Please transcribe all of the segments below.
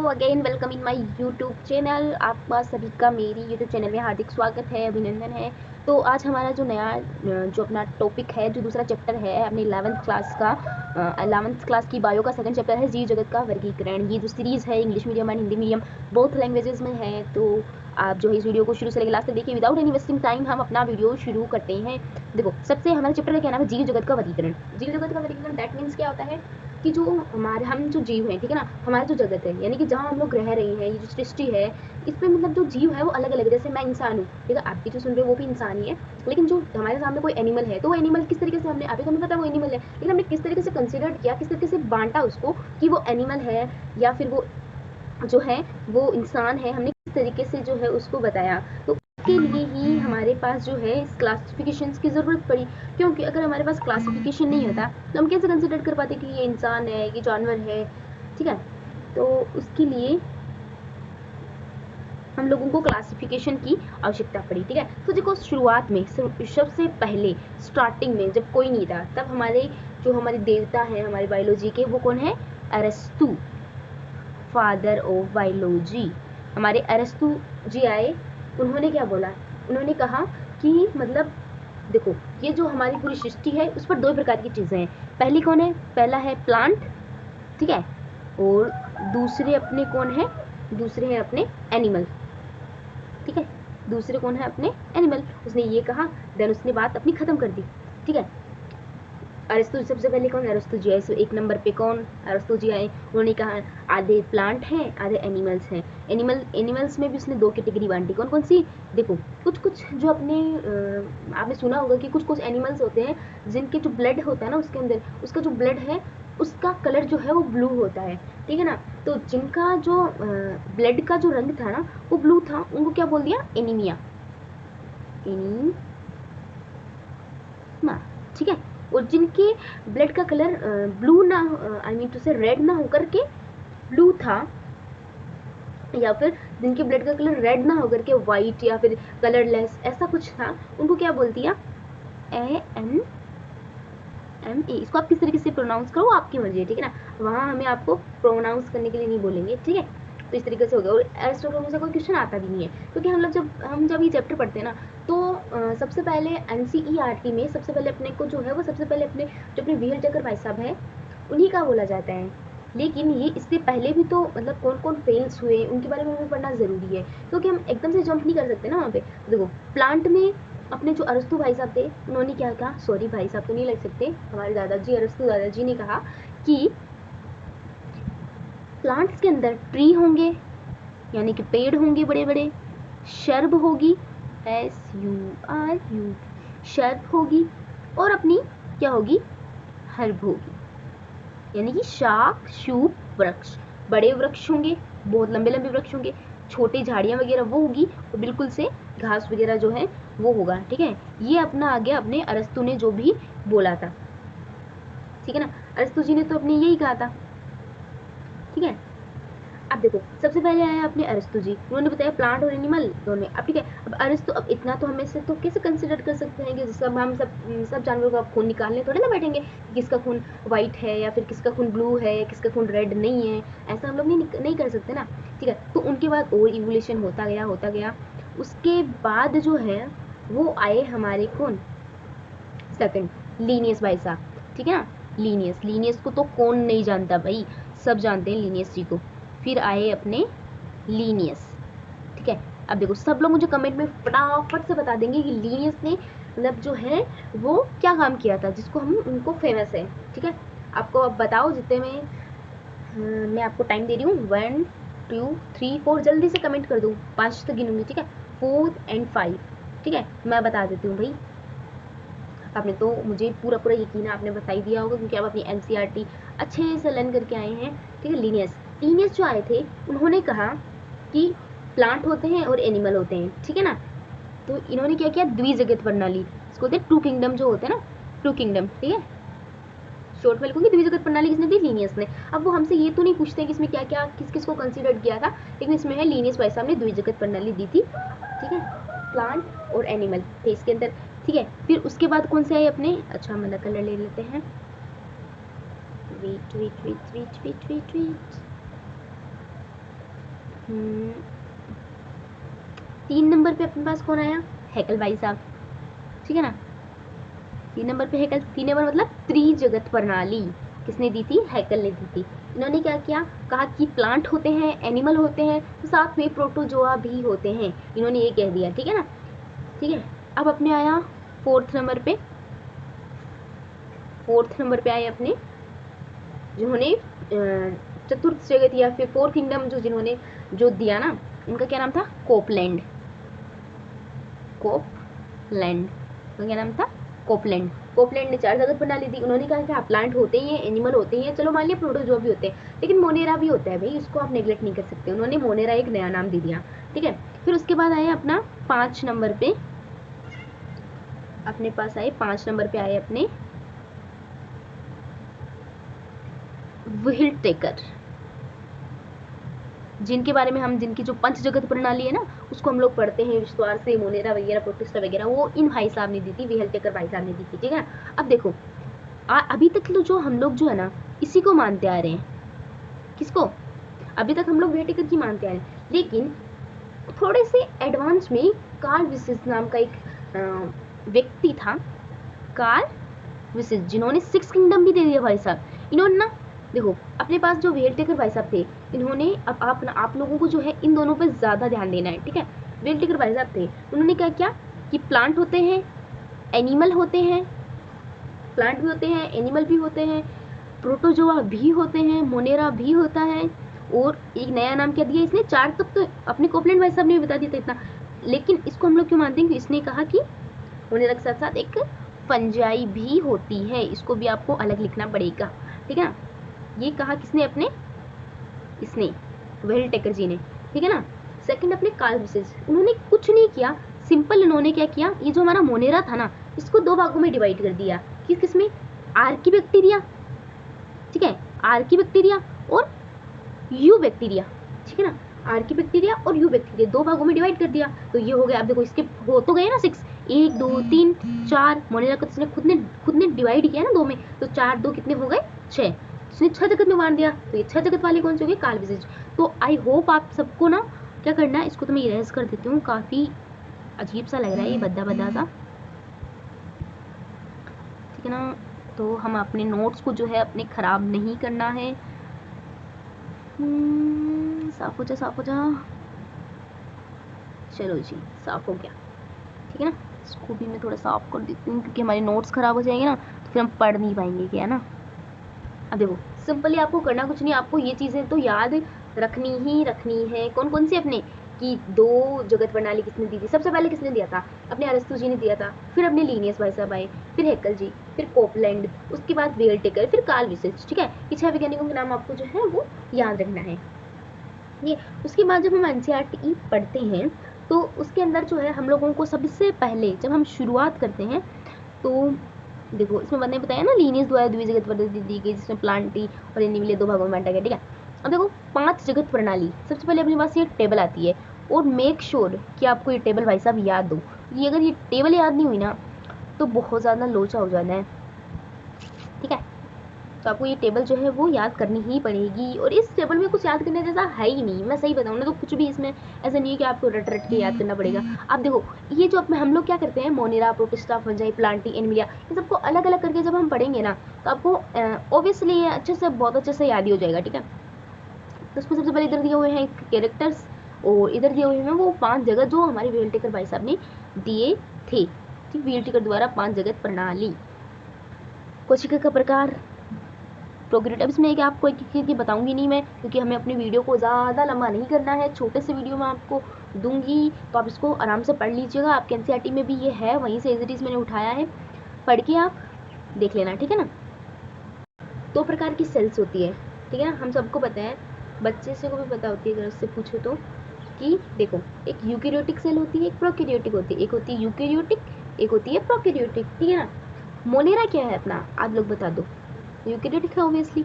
Again welcome in my YouTube channel. आपका सभी का मेरी यूट्यूब चैनल में हार्दिक स्वागत है, अभिनंदन है। तो आज हमारा जो नया जो अपना टॉपिक है, जो दूसरा चैप्टर है अपने 11th क्लास का 11th क्लास की बायो का सेकंड चैप्टर है जीव जगत का वर्गीकरण। ये जो सीरीज़ है English medium and Hindi medium both languages में है। तो आप जो है इस वीडियो को शुरू से लेकर लास्ट तक देखिए। विदाउट एनी वेस्टिंग टाइम हम अपना वीडियो शुरू करते हैं। देखो, सबसे हमारे चैप्टर का क्या नाम है? जीव जगत का वर्गीकरण। जीव जगत का वर्गीकरण दैट मीन्स क्या होता है कि जो हमारे हम जो जीव हैं, ठीक है ना, हमारा जो जगत है यानी कि जहाँ हम लोग रह रहे हैं, ये जो सृष्टि है, इसमें मतलब जो जीव है वो अलग अलग है। जैसे मैं इंसान हूँ, ठीक है, आप भी जो सुन रहे हो वो भी इंसान ही है, लेकिन जो हमारे सामने कोई एनिमल है तो वो एनिमल किस तरीके से हमने अभी तो हमें पता है वो एनिमल है, लेकिन हमने किस तरीके से कंसिडर किया, किस तरीके से बांटा उसको कि वो एनिमल है या फिर वो जो है वो इंसान है, हमने किस तरीके से जो है उसको बताया। तो उसके लिए ही हमारे पास जो है इस क्लासिफिकेशंस की ज़रूरत पड़ी, क्योंकि अगर हमारे पास क्लासिफिकेशन नहीं होता तो हम कैसे कंसिडर कर पाते कि ये इंसान है, ये जानवर है, ठीक है। तो उसके लिए हम लोगों को क्लासिफिकेशन की आवश्यकता पड़ी, ठीक है। तो देखो, शुरुआत में सबसे पहले स्टार्टिंग में जब कोई नहीं था, तब हमारे जो हमारे देवता हैं हमारे बायोलॉजी के, वो कौन है? अरस्तु, फादर ऑफ बायोलॉजी। हमारे अरस्तु जी आए, उन्होंने क्या बोला? उन्होंने कहा कि मतलब देखो, ये जो हमारी पूरी सृष्टि है उस पर दो प्रकार की चीज़ें हैं। पहली कौन है? पहला है प्लांट, ठीक है, और दूसरे अपने कौन है? दूसरे हैं अपने एनिमल, ठीक है। दूसरे कौन है? अपने एनिमल। उसने ये कहा, देन उसने बात अपनी खत्म कर दी, ठीक है। अरस्तु सबसे पहले कौन? अरस्तु जी आए। सो एक नंबर पे कौन? अरस्तु जी आए। उन्होंने कहा आधे प्लांट हैं, आधे एनिमल्स हैं। एनिमल्स में भी उसने दो कैटेगरी बांटी। कौन कौन सी? देखो, कुछ कुछ जो अपने आपने सुना होगा कि कुछ कुछ एनिमल्स होते हैं जिनके जो ब्लड होता है ना, उसके अंदर उसका जो ब्लड है उसका कलर जो है वो ब्लू होता है, ठीक है ना। तो जिनका जो ब्लड का जो रंग था ना वो ब्लू था, उनको क्या बोल दिया? एनीमिया, एनीमा, ठीक है। और जिनके ब्लड का कलर ब्लू ना, आई मीन टू से रेड ना होकर के ब्लू था, या फिर जिनके ब्लड का कलर रेड ना होकर के वाइट या फिर कलरलेस ऐसा कुछ था, उनको क्या बोल दिया? ANMA। इसको आप किस तरीके से प्रोनाउंस करो आपकी मर्जी है, ठीक है ना। वहाँ हमें आपको प्रोनाउंस करने के लिए नहीं बोलेंगे, ठीक है। तो इस तरीके से हो गया। और एरिस्टोटल से कोई क्वेश्चन आता भी नहीं है, क्योंकि हम लोग जब ये चैप्टर पढ़ते हैं ना, तो सबसे पहले NCERT में सबसे पहले अपने को जो है वो सबसे पहले अपने जो अपने वीर जकर भाई साहब हैं उन्हीं का बोला जाता है। लेकिन ये इससे पहले भी तो मतलब कौन कौन फेल्स हुए उनके बारे में हमें पढ़ना ज़रूरी है, क्योंकि हम एकदम से जंप नहीं कर सकते ना वहाँ पे। देखो, प्लांट में अपने जो अरस्तु भाई साहब थे उन्होंने क्या कहा? सॉरी, भाई साहब तो नहीं लग सकते, हमारे दादाजी अरस्तु दादाजी ने कहा कि प्लांट्स के अंदर ट्री होंगे, यानी कि पेड़ होंगे बड़े बड़े, शर्ब होगी, SURB, शर्ब होगी, और अपनी क्या होगी? हर्ब होगी, यानी कि शाक शूप वृक्ष। बड़े वृक्ष होंगे, बहुत लंबे लंबे वृक्ष होंगे, छोटी झाड़ियाँ वगैरह वो होगी, और बिल्कुल से घास वगैरह जो है वो होगा, ठीक है। ये अपना आ गया अपने अरस्तु ने जो भी बोला था, ठीक है ना। अरस्तु जी ने तो अपने यही कहा था, ठीक है। अब देखो, सबसे पहले आया अपने अरस्तु जी, उन्होंने बताया प्लांट और एनिमल दोनों। अब ठीक है, अब अरस्तु, अब इतना तो हमें से तो कैसे कंसिडर कर सकते हैं कि सब हम सब जानवरों का खून निकालने थोड़े ना बैठेंगे कि किसका खून वाइट है या फिर किसका खून ब्लू है, किसका खून रेड नहीं है, ऐसा हम लोग नहीं कर सकते ना, ठीक है। तो उनके बाद और इवोल्यूशन होता गया। उसके बाद जो है वो आए हमारे कौन? सेकंड, लीनियस भाई साहब, ठीक है ना। लीनियस को तो कौन नहीं जानता भाई, सब जानते हैं लीनियस जी को। फिर आए अपने लीनियस, ठीक है। अब देखो, सब लोग मुझे कमेंट में फटाफट से बता देंगे कि लीनियस ने मतलब जो है वो क्या काम किया था जिसको हम उनको फेमस है, ठीक है। आपको अब बताओ, जितने में मैं आपको टाइम दे रही हूँ, 1 2 3 4, जल्दी से कमेंट कर दूँ, 5 तक गिनूंगी, ठीक है। 4 एंड 5, ठीक है, मैं बता देती हूँ भाई। आपने तो मुझे पूरा पूरा यकीन है, आपने बता ही दिया होगा, क्योंकि आप अपनी NCERT अच्छे से लर्न करके आए हैं, ठीक है। लीनियस जो आए थे उन्होंने कहा कि प्लांट होते हैं और एनिमल होते हैं, ठीक है ना। तो इन्होंने क्या किया? द्विजगत प्रणाली, इसको कहते हैं टू किंगडम जो होते हैं ना, टू किंगडम, ठीक है। शॉर्ट में लिखूंगी, द्विजगत प्रणाली किसने दी? लीनियस ने। अब वो हमसे ये तो नहीं पूछते कि इसमें क्या क्या किस किस को कंसिडर किया था, लेकिन इसमें है लीनियस भाई साहब ने द्विजगत प्रणाली दी थी, ठीक है। प्लांट और एनिमल थे इसके अंदर, ठीक है। फिर उसके बाद कौन से आए अपने? अच्छा, हम अलग कलर ले लेते हैं, wait wait wait wait wait wait wait, 3 number पे अपने पास कौन आया? हैकल भाई साहब, ठीक है ना। 3 नंबर पे हैकल, 3 नंबर मतलब त्रिजगत प्रणाली किसने दी थी? हैकल ने दी थी। इन्होंने क्या किया? कहा कि प्लांट होते हैं, एनिमल होते हैं, तो साथ में प्रोटोजोआ भी होते हैं, इन्होंने ये कह दिया, ठीक है ना। ठीक है, अब अपने आया 4th नंबर पे, 4th नंबर पे आए अपने जिन्होंने चतुर्थ जगत या फिर 4th किंगडम जो जिन्होंने जो दिया ना, उनका क्या नाम था? कोपलैंड। कोपलैंड तो क्या नाम था? कोपलैंड। कोपलैंड ने 4 जगत प्रणाली दी। उन्होंने कहा कि प्लांट होते ही हैं, एनिमल होते ही हैं, चलो मान लिया प्रोटोजोआ भी होते हैं, लेकिन मोनेरा भी होता है भाई, इसको आप नेग्लेक्ट नहीं कर सकते। उन्होंने मोनेरा एक नया नाम दे दिया, ठीक है। फिर उसके बाद आए अपना 5 नंबर पे, अपने पास आए 5 नंबर पे आए अपने व्हील टेकर, जिनके बारे में हम, जिनकी जो पंच जगत प्रणाली है ना, उसको हम लोग पढ़ते हैं विश्वास से, मोनेरा वगैरह, प्रोटिस्टा वगैरह, वो इन भाई साहब ने दी थी, व्हील टेकर भाई साहब ने दी थी, ठीक है। अब देखो अभी तक जो हम लोग जो है ना, इसी को मानते आ रहे हैं। किसको? अभी तक हम लोग व्हील टेकर की मानते आ रहे हैं, लेकिन थोड़े से एडवांस में कार्ल विसिस नाम का एक व्यक्ति था, कार्ल विसिस, जिन्होंने 6 किंगडम भी दे दिया भाई साहब। इन्होंने ना देखो अपने पास जो व्हील टेकर भाई साहब थे, इन्होंने अब आप लोगों को जो है इन दोनों पे ज्यादा ध्यान देना है, ठीक है। व्हील टेकर भाई साहब थे, उन्होंने क्या किया कि प्लांट होते हैं, एनिमल होते हैं, प्लांट भी होते हैं, एनिमल भी होते हैं, प्रोटोजोआ भी होते हैं, मोनेरा भी होता है, और एक नया नाम क्या दिया इसने? 4 तक तो अपने कोपलैंड भाई साहब ने भी बता दिया था इतना, लेकिन इसको हम लोग क्यों मानते हैं कि इसने कहा कि मोनेरा के साथ साथ एक फंजाई भी होती है, इसको भी आपको अलग लिखना पड़ेगा, ठीक है ना। ये कहा किसने? अपने इसने व्हील टेकर जी ने, ठीक है ना। सेकंड अपने कार्ल विसिस, उन्होंने कुछ नहीं किया, सिंपल इन्होंने क्या किया, ये जो हमारा मोनेरा था ना, इसको 2 भागों में डिवाइड कर दिया। किसमें? आर्की बैक्टीरिया, ठीक है, आर्की बैक्टीरिया और यू बैक्टीरिया, ठीक है ना। आर्की बैक्टीरिया और यू बैक्टीरिया 2 भागों में डिवाइड कर दिया, तो ये हो गया। अब देखो इसके हो तो गए ना 6, 1 2 3 4, मोनेरा को इसने खुद ने डिवाइड किया ना 2 में, तो 4 2 कितने हो गए? 6, इसने 6 जगत में बांट दिया, तो ये 6 जगत वाले कौन से हो गए? कार्ल विसिस। तो आई होप आप सबको ना क्या करना है, इसको तो मैं इरेज कर देती हूँ, काफी अजीब सा लग रहा है ये बद्दा बद्दा सा, ठीक है ना। तो हम अपने नोट्स को जो है अपने खराब नहीं करना है। साफ हो जा, साफ हो जा, चलो जी साफ हो गया, ठीक है ना। इसको भी मैं थोड़ा साफ कर देती हूँ, क्योंकि हमारे नोट्स खराब हो जाएंगे ना, तो फिर हम पढ़ नहीं पाएंगे, क्या है ना। अब देखो सिंपली आपको करना कुछ नहीं, आपको ये चीज़ें तो याद रखनी ही रखनी है। कौन कौन सी? अपने कि 2 जगत प्रणाली किसने दी थी? सबसे पहले किसने दिया था? अपने अरस्तु जी ने दिया था, फिर अपने लीनियस भाई साहब आए, फिर हैकल जी, फिर कोपलैंड, उसके बाद व्हील टेकर, फिर कार्ल विसिस, ठीक है। ये 6 वैज्ञानिकों के नाम आपको जो है वो याद रखना है। ये उसके बाद जब हम एनसीईआरटी पढ़ते हैं, तो उसके अंदर जो है हम लोगों को सबसे पहले जब हम शुरुआत करते हैं, तो देखो इसमें मैंने बताया ना, लीनियस द्वारा द्विजगत प्रणाली दी गई, जिसमें प्लांटी और एनिमल 2 भागों में बांटा गया, ठीक है। अब देखो 5 जगत प्रणाली, सबसे पहले अपने पास ये टेबल आती है, और मेक श्योर कि आपको ये टेबल भाई साहब याद हो, ये अगर ये टेबल याद नहीं हुई ना, तो बहुत ज़्यादा लोचा हो जाना है, ठीक है। तो आपको ये टेबल जो है वो याद करनी ही पड़ेगी, और इस टेबल में कुछ याद करने जैसा है ही नहीं, मैं सही बताऊँ ना, तो कुछ भी इसमें ऐसा नहीं है कि आपको रट रट के याद करना पड़ेगा। आप देखो ये जो हम लोग क्या करते हैं, Monera, Protista, Fungi, Plantae, Animalia, इन सबको अलग अलग करके जब हम पढ़ेंगे ना, तो आपको ऑब्वियसली ये अच्छे से, बहुत अच्छे से याद ही हो जाएगा, ठीक है। तो उसमें सबसे पहले इधर दिए हुए हैं कैरेक्टर्स, और इधर दिए हुए हैं वो 5 जगत जो हमारे व्हील टेकर भाई साहब ने दिए थे, ठीक। व्हील टेकर द्वारा 5 जगत प्रणाली। कोशिका का प्रकार, प्रोग्रेटिव, इसमें क्या आपको एक एक बताऊंगी नहीं मैं, क्योंकि हमें अपनी वीडियो को ज़्यादा लंबा नहीं करना है, छोटे से वीडियो में आपको दूंगी, तो आप इसको आराम से पढ़ लीजिएगा। आपके एनसीईआरटी में भी ये है, वहीं से एज इट इज़ मैंने उठाया है, पढ़ के आप देख लेना, ठीक है ना। 2 प्रकार की सेल्स होती है, ठीक है ना, हम सबको पता है, बच्चे से को भी पता होती है अगर उससे पूछो तो, कि देखो एक यूकेरियोटिक सेल होती है, एक प्रोकैरियोटिक होती है, एक होती है यूकेरियोटिक, एक होती है प्रोकैरियोटिक, ठीक है ना। मोनेरा क्या है अपना, आप लोग बता दो। यूकेरियोटिक है ऑब्वियसली,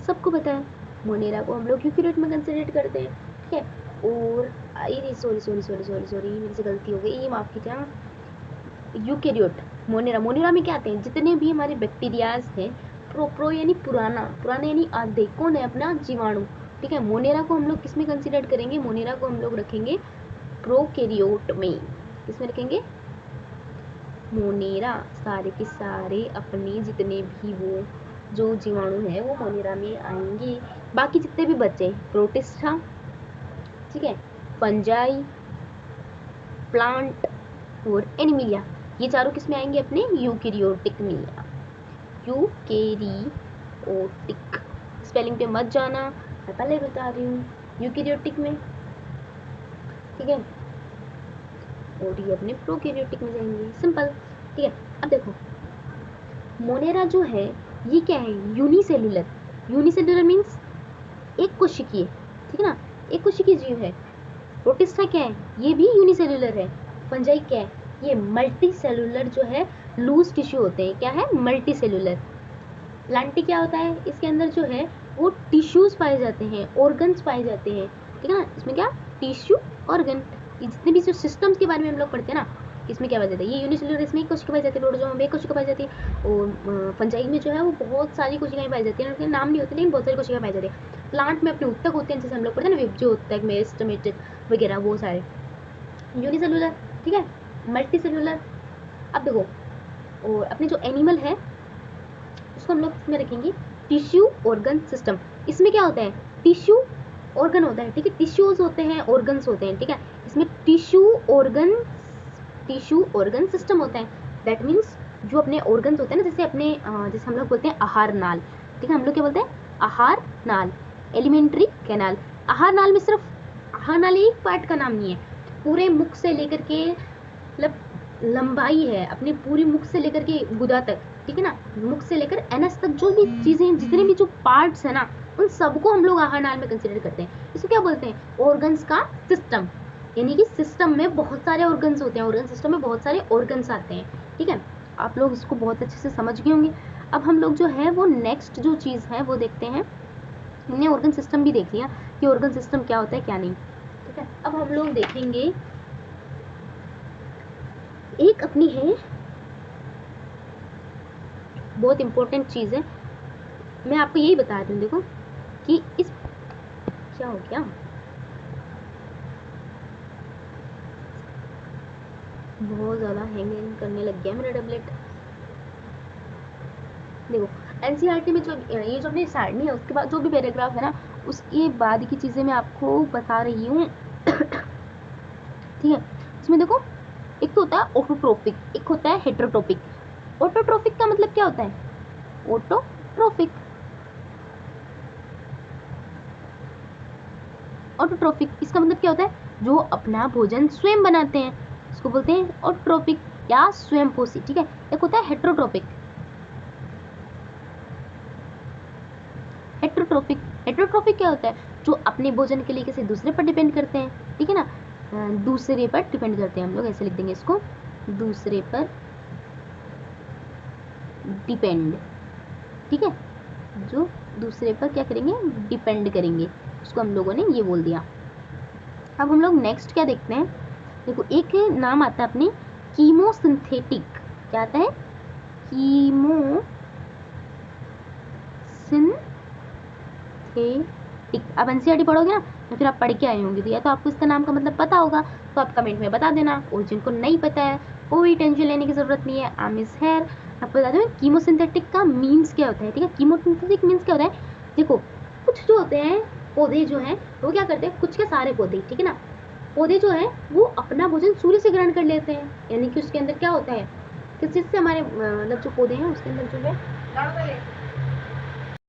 सबको पता है, मोनेरा को हम लोग यूकेरियोट में कंसिडर करते हैं, ठीक है। और अरे sorry sorry sorry sorry sorry, मेरे से गलती हो गई, ये माफ़ कीजिए। यूकेरियोट, मोनेरा में क्या आते हैं, जितने भी हमारे बैक्टीरियाज हैं, प्रो यानी पुराना, पुराने यानी आधे, कौन है अपना? जीवाणु, ठीक है। मोनेरा को हम लोग किस में कंसिडर करेंगे, मोनेरा को हम लोग रखेंगे प्रोकैरियोट में। किसमें रखेंगे, मोनेरा सारे के सारे अपने जितने भी वो जो जीवाणु है वो मोनेरा में आएंगे। बाकी जितने भी बचे प्रोटिस्टा, ठीक है, फंजाई, प्लांट और एनिमिलिया, ये चारों किस में आएंगे, अपने यूकैरियोटिक में। यूकैरियोटिक स्पेलिंग पे मत जाना, मैं पहले बता रही हूँ, यूकैरियोटिक में, ठीक है। और ये अपने प्रोकैरियोटिक में जाएंगे, सिंपल, ठीक है। अब देखो मोनेरा जो है ये क्या है, यूनिसेलुलर। यूनिसेलुलर मीन्स एक कोशिकीय, ठीक है ना, एक कोशिकीय जीव है। प्रोटिस्टा क्या है, ये भी यूनिसेलुलर है। फंजाई क्या है, ये मल्टी सेलुलर जो है लूज टिश्यू होते हैं, क्या है, मल्टी सेलुलर। प्लांटी क्या होता है, इसके अंदर जो है वो टिश्यूज पाए जाते हैं, ऑर्गन्स पाए जाते हैं, ठीक है ना। इसमें क्या, टिश्यू, ऑर्गन, ये जितने भी जो सिस्टम्स के बारे में हम लोग पढ़ते हैं ना, इसमें क्या पाया जाता है, ये यूनिसेलुलर, इसमें एक कोशिका पाई जाती है, प्रोटोजोआ में एक कोशिका पाई जाती है, और फंजाई में जो है वो बहुत सारी कोशिकाएं पाई जाती हैं, उनके नाम नहीं होते लेकिन बहुत सारी कोशिकाएं पाई जाती है। प्लांट में अपने उत्तक होते हैं, जैसे हम लोग पढ़ते हैं ना, विब्जियो उत्तक, मेरिस्टेमेटिक वगैरह, वो सारे यूनिसेलुलर, ठीक है, मल्टी सेलुलर। अब देखो, और अपने जो एनिमल है उसको हम लोग इसमें रखेंगे टिश्यू ऑर्गन सिस्टम। इसमें क्या होता है, टिश्यू ऑर्गन होता है, ठीक है, टिश्यूज होते हैं, ऑर्गन्स होते हैं, ठीक है। इसमें टिश्यू ऑर्गन सिस्टम होता है। दैट मीन्स जो अपने ऑर्गन्स होते हैं ना, जैसे अपने जैसे हम लोग बोलते हैं आहार नाल, ठीक है, हम लोग क्या बोलते हैं, आहार नाल, एलिमेंट्री कैनाल। आहार नाल में सिर्फ, आहार नाल एक पार्ट का नाम नहीं है, पूरे मुख से लेकर के, मतलब लंबाई है अपनी पूरी मुख से लेकर के गुदा तक, ठीक है ना, मुख से लेकर एनस तक जो भी चीजें, जितने भी जो पार्ट्स है ना, उन सबको हम लोग आहार नाल में कंसीडर करते हैं। इसको क्या बोलते हैं, ऑर्गन्स का सिस्टम, यानी कि सिस्टम में बहुत सारे ऑर्गन्स होते हैं, ऑर्गन सिस्टम में बहुत सारे ऑर्गन्स आते हैं, ठीक है। आप लोग इसको बहुत अच्छे से समझ गए होंगे। अब हम लोग जो है वो नेक्स्ट जो चीज़ है वो देखते हैं। हमने ऑर्गन सिस्टम भी देख लिया कि ऑर्गन सिस्टम क्या होता है क्या नहीं, ठीक है। अब हम लोग देखेंगे एक अपनी है बहुत इंपॉर्टेंट चीज़ है, मैं आपको यही बता रही हूँ, देखो कि इस, क्या हो गया, बहुत ज़्यादा हैंग करने लग गया मेरा टैबलेट। देखो एनसीईआरटी में जो ये जो अपनी सारणी है उसके बाद जो भी पैराग्राफ है ना, उसके बाद की चीज़ें मैं आपको बता रही हूँ, ठीक है। इसमें देखो एक तो होता है ऑटोट्रोपिक, एक होता है हेटरोट्रोपिक। ऑटोट्रोपिक का मतलब क्या होता है, ऑटोट्रोपिक, ऑटोट्रोपिक इसका मतलब क्या होता है, जो अपना भोजन स्वयं बनाते हैं, इसको बोलते हैं ऑटोट्रोपिक या स्वयंपोषी, ठीक है। एक होता है हेटरोट्रोपिक। हेटरोट्रोपिक, हेटरोट्रोपिक क्या होता है, जो अपने भोजन के लिए किसी दूसरे पर डिपेंड करते हैं, ठीक है ना, दूसरे पर डिपेंड करते हैं, हम लोग ऐसे लिख देंगे इसको, दूसरे पर डिपेंड, ठीक है, जो दूसरे पर क्या करेंगे, डिपेंड करेंगे, उसको हम लोगों ने ये बोल दिया। अब हम लोग नेक्स्ट क्या देखते हैं, देखो एक नाम आता है अपने कीमोसिंथेटिक, क्या आता है, कीमोसिंथेटिक। अब एनसीईआरटी पढ़ोगे ना तो फिर आप पढ़ के आए होंगे, तो या तो आपको इसका नाम का मतलब पता होगा तो आप कमेंट में बता देना, और जिनको नहीं पता है कोई टेंशन लेने की जरूरत नहीं है, आई एम इज हियर। आपको बता दूं कीमोसिंथेटिक का मीन्स क्या होता है, ठीक है। कीमोसिंथेटिक मीन्स क्या होता है, देखो कुछ जो होते हैं पौधे जो हैं वो क्या करते हैं, कुछ के सारे पौधे, ठीक है ना, पौधे जो है वो अपना भोजन सूर्य से ग्रहण कर लेते हैं, यानी कि उसके अंदर क्या होता है, किस चीज़ से हमारे मतलब जो पौधे हैं उसके अंदर जो है